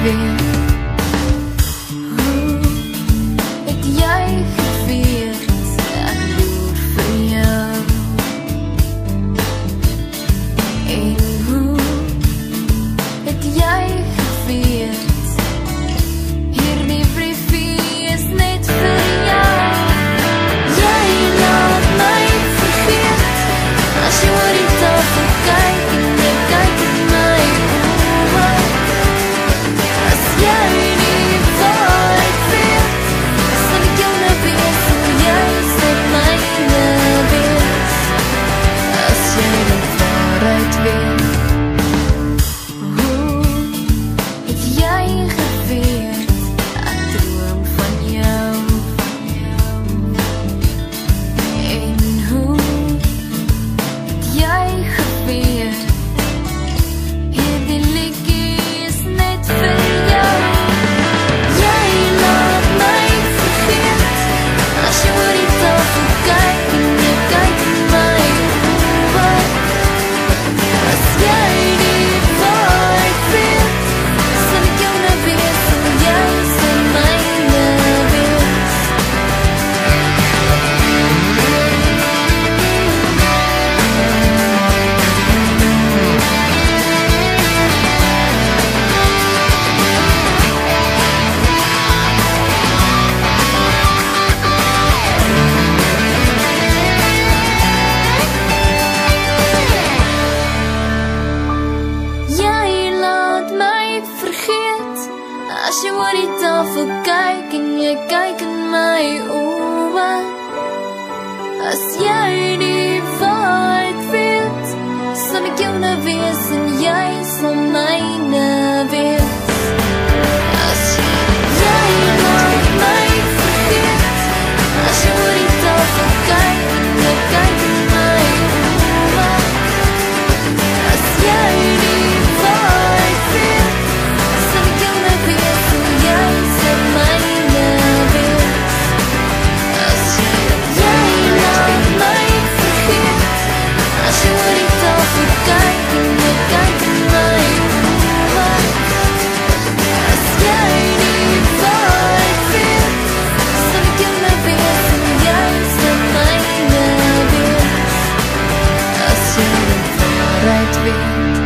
weer. Het jy geweet, ek loer vir jou. En hoe het jy geweet, hierdie briefie is net vir jou. Jy laat my vergeet, as jy oor die tafel kyk en jy kyk in my oë. As jy nie waarheid weet, sal ek jou nou wees en jy sal myne wees. As jy nie waarheid weet, hoe het jy geweet, ek droom van jou. En hoe het jy geweet, hierdie liedjie is net vir jou. Jy laat my vergeet, as jy oor die tafel kyk en jy kyk in my oë. As jy nie waarheid weet, sal ek jou nou wees en jy sal myne wees. Jy laat my vergeet, as jy oor die tafel kyk en jy kyk in my oë. As jy nie waarheid weet, sal ek jou nou wees en jy sal myne wees. As jy laat my vergeet, as jy oor die tafel kyk en jy kyk in my oë. As jy nie waarheid weet, sal ek jou nou wees en jy sal myne wees. As jy laat my vergeet, as jy oor die tafel kyk en jy kyk in my oë. As jy nie waarheid weet, sal ek jou nou wees en jy sal myne wees. As jy nie waarheid weet.